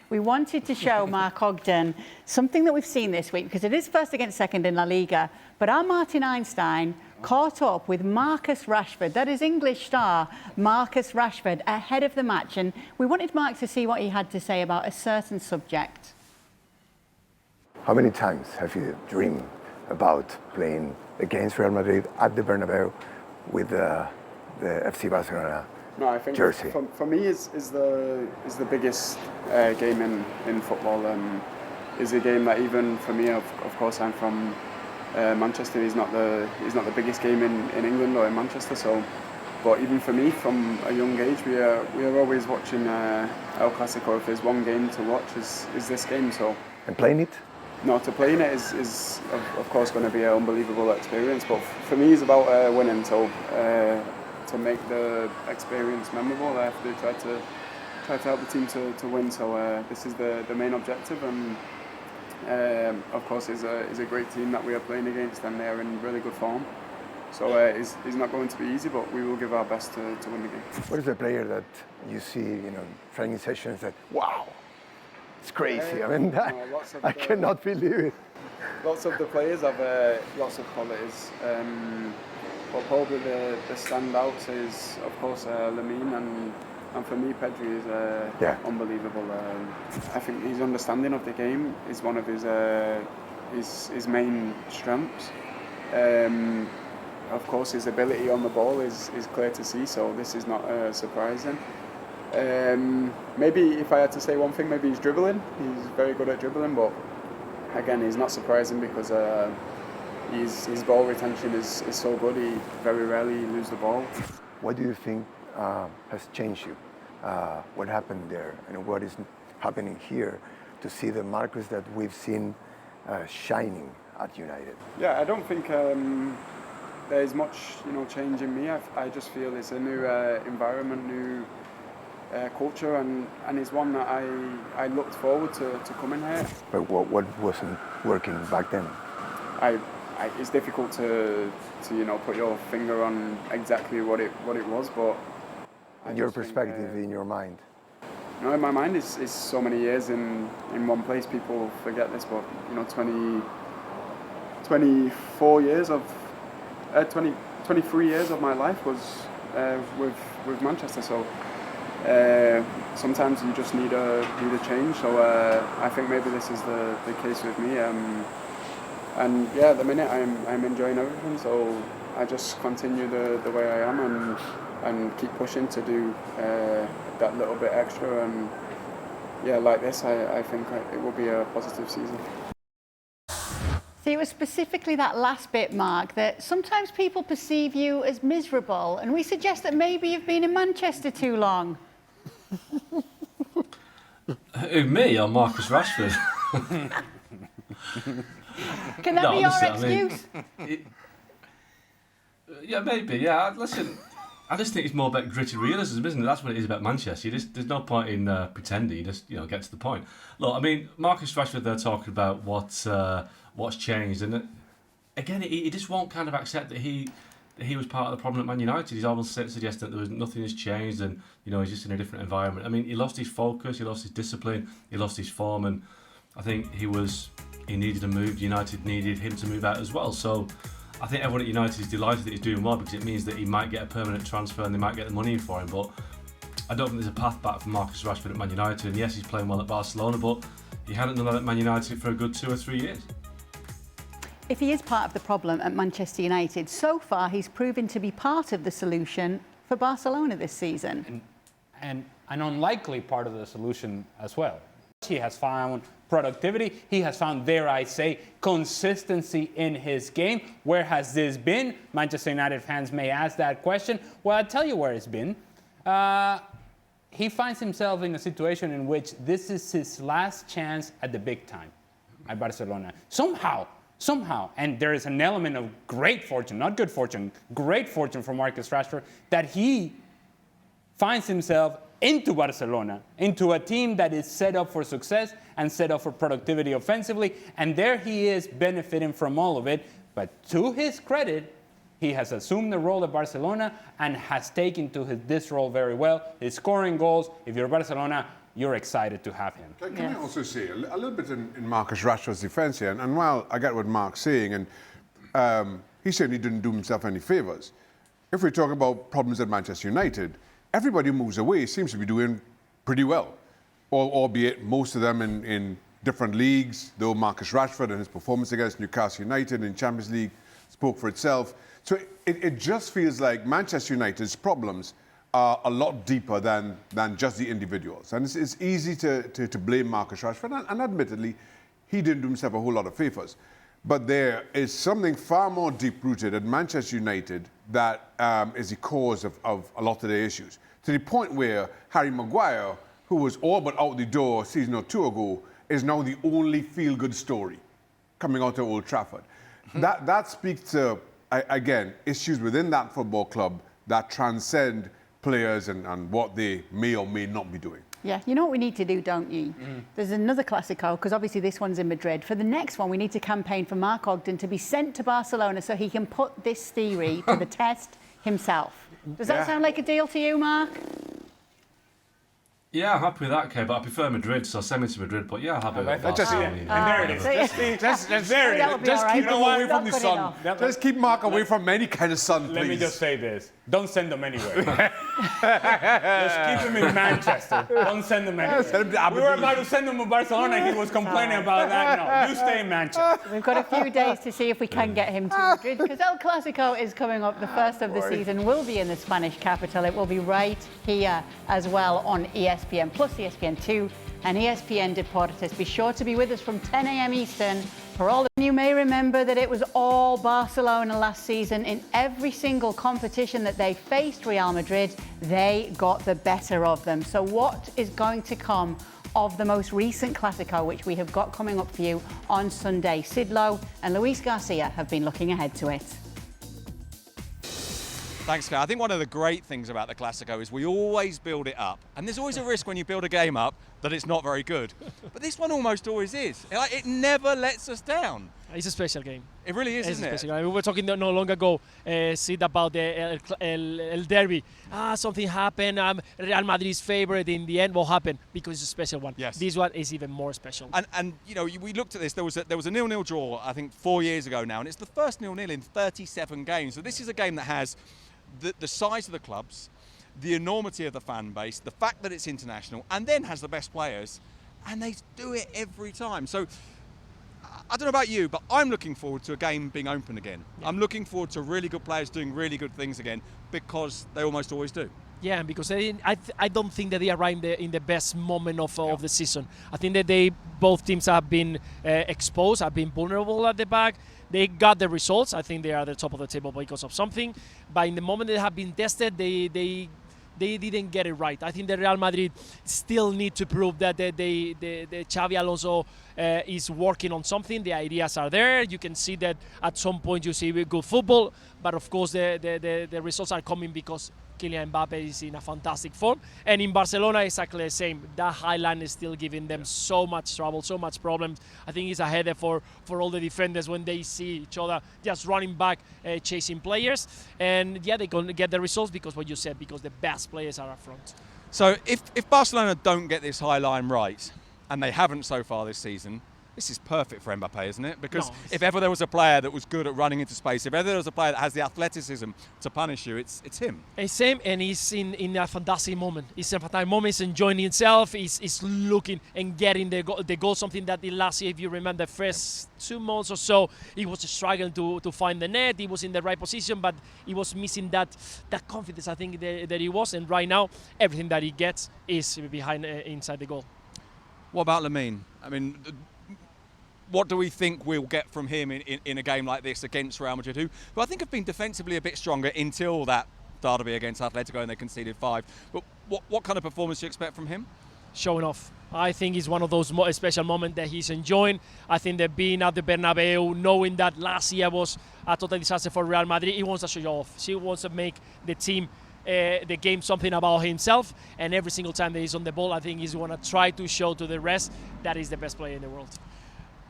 We wanted to show Mark Ogden something that we've seen this week, because it is first against second in La Liga, but our Martin Einstein caught up with Marcus Rashford, that is English star Marcus Rashford, ahead of the match, and we wanted Mark to see what he had to say about a certain subject. How many times have you dreamed about playing against Real Madrid at the Bernabeu with the FC Barcelona jersey? For me, is the biggest game in football. Is a game that even for me, of course, I'm from Manchester. Is not the biggest game in England or in Manchester. So, but even for me, from a young age, we are always watching El Clásico. If there's one game to watch, is this game. So. And playing it? No, to play in it is of course going to be an unbelievable experience. But for me, it's about winning. So. To make the experience memorable, I have to try to help the team to win. So this is the main objective, and of course, is a great team that we are playing against, and they are in really good form. So it's not going to be easy, but we will give our best to win the game. What is the player that you see, training sessions that wow, it's crazy? I mean, I cannot believe it. Lots of the players have lots of qualities. But probably the standouts is, of course, Lamine, and for me, Pedri is unbelievable. I think his understanding of the game is one of his main strengths. Of course, his ability on the ball is clear to see, so this is not surprising. Maybe if I had to say one thing, maybe he's dribbling. He's very good at dribbling, but again, he's not surprising because his ball retention is so good. He very rarely loses the ball. What do you think has changed you? What happened there, and what is happening here to see the Marcus that we've seen shining at United? Yeah, I don't think there is much change in me. I just feel it's a new environment, new culture, and it's one that I looked forward to coming here. But what wasn't working back then? It's difficult to put your finger on exactly what it was, but in your perspective, in your mind. In my mind, it's so many years in one place. People forget this, but 23 years of my life was with Manchester. So sometimes you just need a change. So I think maybe this is the case with me. And yeah, at the minute I'm enjoying everything, so I just continue the way I am and keep pushing to do that little bit extra, and yeah, like this, I think it will be a positive season. See, it was specifically that last bit, Mark, that sometimes people perceive you as miserable, and we suggest that maybe you've been in Manchester too long. Who, me or Marcus Rashford? Can that be your excuse? Yeah, maybe. Yeah, listen. I just think it's more about gritty realism, isn't it? That's what it is about Manchester. there's no point in pretending. You just get to the point. Look, I mean, Marcus Rashford, they're talking about what's changed, and again, he just won't kind of accept that he was part of the problem at Man United. He's almost suggesting that nothing has changed, and he's just in a different environment. I mean, he lost his focus, he lost his discipline, he lost his form, and I think he needed to move. United needed him to move out as well. So I think everyone at United is delighted that he's doing well, because it means that he might get a permanent transfer and they might get the money in for him. But I don't think there's a path back for Marcus Rashford at Man United. And yes, he's playing well at Barcelona, but he hadn't done that at Man United for a good 2 or 3 years. If he is part of the problem at Manchester United, so far he's proven to be part of the solution for Barcelona this season. And an unlikely part of the solution as well. He has found productivity. He has found, dare I say, consistency in his game. Where has this been? Manchester United fans may ask that question. Well, I'll tell you where it's been. He finds himself in a situation in which this is his last chance at the big time at Barcelona. Somehow, and there is an element of great fortune, not good fortune, great fortune for Marcus Rashford, that he finds himself into Barcelona, into a team that is set up for success and set up for productivity offensively, and there he is benefiting from all of it. But to his credit, he has assumed the role at Barcelona and has taken to this role very well. He's scoring goals. If you're Barcelona, you're excited to have him. Can I also say a little bit in Marcus Rashford's defence here, and while I get what Mark's saying, and he certainly didn't do himself any favours. If we talk about problems at Manchester United, everybody who moves away seems to be doing pretty well, albeit most of them in different leagues, though Marcus Rashford and his performance against Newcastle United in Champions League spoke for itself. So it just feels like Manchester United's problems are a lot deeper than just the individuals. And it's easy to blame Marcus Rashford, and admittedly, he didn't do himself a whole lot of favours. But there is something far more deep-rooted at Manchester United that is the cause of a lot of their issues. To the point where Harry Maguire, who was all but out the door a season or two ago, is now the only feel-good story coming out of Old Trafford. That speaks to, again, issues within that football club that transcend players and what they may or may not be doing. Yeah, you know what we need to do, don't you? There's another Clásico, because obviously this one's in Madrid. For the next one, we need to campaign for Mark Ogden to be sent to Barcelona so he can put this theory to the test himself. Does that sound like a deal to you, Mark? Yeah, I'm happy with that, Kay, but I prefer Madrid, so send me to Madrid. But yeah, I'll have it with Barcelona. And there it is. Just keep him away from the sun. Just keep Mark away from any kind of sun, please. Let me just say this. Don't send them anywhere. Just keep him in Manchester. Don't send them anywhere. We were about to send him to Barcelona and he was complaining about that. No, you stay in Manchester. We've got a few days to see if we can get him to Madrid, because El Clásico is coming up. The first of the season will be in the Spanish capital. It will be right here as well on ESPN Plus, ESPN2 and ESPN Deportes. Be sure to be with us from 10 a.m. Eastern. For all of you may remember that it was all Barcelona last season. In every single competition that they faced Real Madrid, they got the better of them. So what is going to come of the most recent Clásico, which we have got coming up for you on Sunday? Sid Lowe and Luis Garcia have been looking ahead to it. Thanks, Claire. I think one of the great things about the Clásico is we always build it up. And there's always a risk when you build a game up that it's not very good. But this one almost always is. It never lets us down. It's a special game. It really is, It's isn't a it? special game. We were talking not long ago, Sid, about the El Derby. Something happened. Real Madrid's favorite in the end. What happened? Because it's a special one. Yes. This one is even more special. And you know, we looked at this. There was a 0-0 draw, I think, 4 years ago now, and it's the first 0-0 in 37 games. So this is a game that has the size of the clubs, the enormity of the fan base, the fact that it's international, and then has the best players, and they do it every time. So I don't know about you, but I'm looking forward to a game being open again. Yeah. I'm looking forward to really good players doing really good things again, because they almost always do. Yeah, because I don't think that they are in the best moment of the season. I think that both teams have been exposed, have been vulnerable at the back. They got the results. I think they are at the top of the table because of something. But in the moment they have been tested, they didn't get it right. I think the Real Madrid still need to prove that the Xavi Alonso is working on something. The ideas are there. You can see that at some point you see good football. But of course the results are coming because Kylian Mbappe is in a fantastic form. And in Barcelona, exactly the same. That high line is still giving them so much trouble, so much problems. I think it's a headache for all the defenders when they see each other just running back, chasing players. And yeah, they're going to get the results because what you said, because the best players are up front. So if Barcelona don't get this high line right, and they haven't so far this season, this is perfect for Mbappe, isn't it? Because if ever there was a player that was good at running into space, if ever there was a player that has the athleticism to punish you, it's him. It's him, and he's in a fantastic moment. He's in a fantastic moment. He's enjoying himself. He's looking and getting the goal, something that last year, if you remember, the first 2 months or so, he was struggling to find the net. He was in the right position, but he was missing that confidence, I think, that he was. And right now, everything that he gets is behind inside the goal. What about Lamine? I mean, what do we think we'll get from him in a game like this against Real Madrid, who I think have been defensively a bit stronger until that derby against Atletico and they conceded 5. But what kind of performance do you expect from him? Showing off. I think it's one of those special moments that he's enjoying. I think that being at the Bernabeu, knowing that last year was a total disaster for Real Madrid, he wants to show off. He wants to make the team, the game, something about himself. And every single time that he's on the ball, I think he's going to try to show to the rest that he's the best player in the world.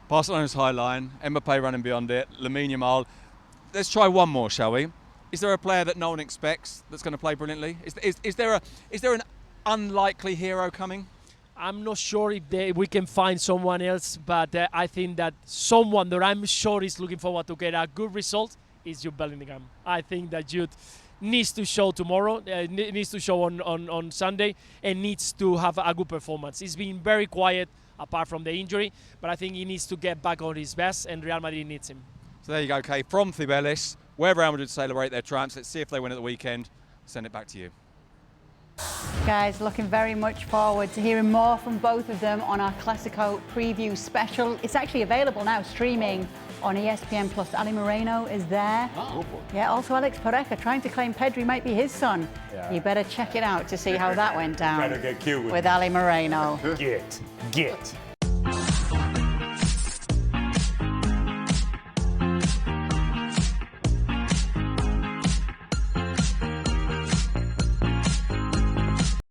Barcelona's high line, Mbappe running beyond it, Lamine Yamal. Let's try one more, shall we? Is there a player that no one expects that's going to play brilliantly? Is there an unlikely hero coming? I'm not sure if we can find someone else, but I think that someone that I'm sure is looking forward to get a good result is Jude Bellingham. I think that Jude needs to show tomorrow, needs to show on Sunday, and needs to have a good performance. He's been very quiet apart from the injury, but I think he needs to get back on his best, and Real Madrid needs him. So there you go, Kay. From Cibeles, where Real Madrid celebrate their triumphs. Let's see if they win at the weekend. Send it back to you. Guys, looking very much forward to hearing more from both of them on our Clásico preview special. It's actually available now, streaming on ESPN Plus. Ali Moreno is there. Oh. Yeah, also Alex Pareja trying to claim Pedri might be his son. Yeah. You better check it out to see how that went down Better get cute with Ali Moreno. Get.